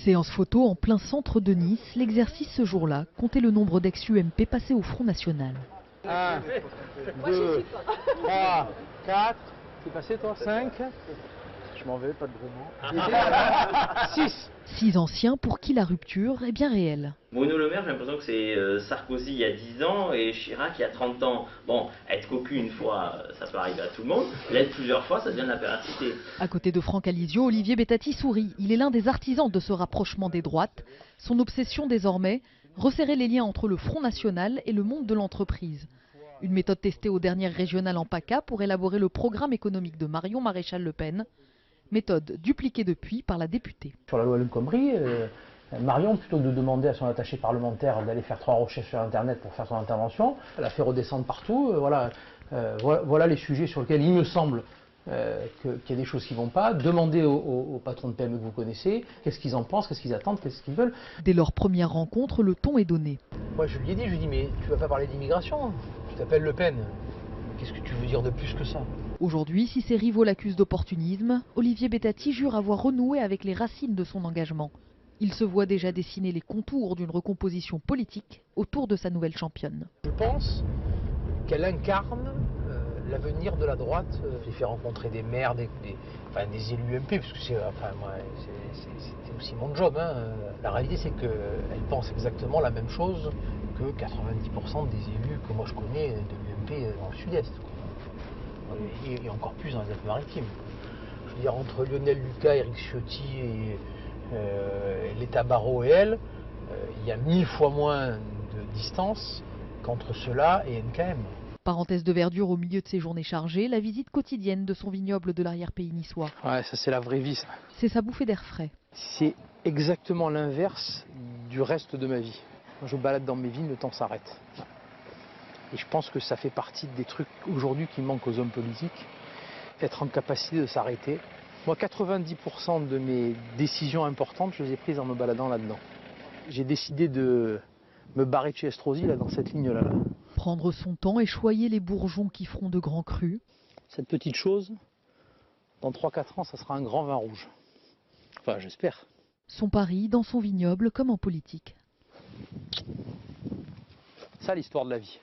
Séance photo en plein centre de Nice. L'exercice ce jour-là comptait le nombre d'ex-UMP passés au Front National. 1, 2, 3, 4, t'es passé toi 5. Je m'en vais, pas de gros 6. 6 anciens pour qui la rupture est bien réelle. Bruno Le Maire, j'ai l'impression que c'est Sarkozy il y a 10 ans et Chirac il y a 30 ans. Bon, être cocu une fois, ça peut arriver à tout le monde. L'être plusieurs fois, ça devient de la péracité. À côté de Franck Alizio, Olivier Bettati sourit. Il est l'un des artisans de ce rapprochement des droites. Son obsession désormais, resserrer les liens entre le Front National et le monde de l'entreprise. Une méthode testée aux dernières régionales en PACA pour élaborer le programme économique de Marion Maréchal Le Pen. Méthode dupliquée depuis par la députée. Sur la loi El Khomri, Marion, plutôt que de demander à son attaché parlementaire d'aller faire 3 recherches sur Internet pour faire son intervention, elle a fait redescendre partout. Voilà les sujets sur lesquels il me semble qu'il y a des choses qui ne vont pas. Demandez aux patrons de PME que vous connaissez, qu'est-ce qu'ils en pensent, qu'est-ce qu'ils attendent, qu'est-ce qu'ils veulent. Dès leur première rencontre, le ton est donné. Moi je lui ai dit, mais tu vas pas parler d'immigration, tu t'appelles Le Pen. Qu'est-ce que tu veux dire de plus que ça? Aujourd'hui, si ses rivaux l'accusent d'opportunisme, Olivier Bettati jure avoir renoué avec les racines de son engagement. Il se voit déjà dessiner les contours d'une recomposition politique autour de sa nouvelle championne. Je pense qu'elle incarne l'avenir de la droite. J'ai fait rencontrer des maires, des élus UMP, parce que c'était aussi mon job. La réalité, c'est qu'elle pense exactement la même chose que 90% des élus que moi je connais de l'UMP dans le sud-est. Et encore plus dans les Alpes-Maritimes. Je veux dire, entre Lionel Lucas, Éric Ciotti et Léta Barrot et elle, il y a 1000 fois moins de distance qu'entre ceux-là et NKM. Parenthèse de verdure au milieu de ses journées chargées, la visite quotidienne de son vignoble de l'arrière-pays niçois. Ouais, ça c'est la vraie vie, ça. C'est sa bouffée d'air frais. C'est exactement l'inverse du reste de ma vie. Quand je balade dans mes vignes, le temps s'arrête. Et je pense que ça fait partie des trucs aujourd'hui qui manquent aux hommes politiques, être en capacité de s'arrêter. Moi, 90% de mes décisions importantes, je les ai prises en me baladant là-dedans. J'ai décidé de me barrer de chez Estrosi, là, dans cette ligne-là. Prendre son temps et choyer les bourgeons qui feront de grands crus. Cette petite chose, dans 3-4 ans, ça sera un grand vin rouge. Enfin, j'espère. Son pari dans son vignoble comme en politique. Ça, l'histoire de la vie.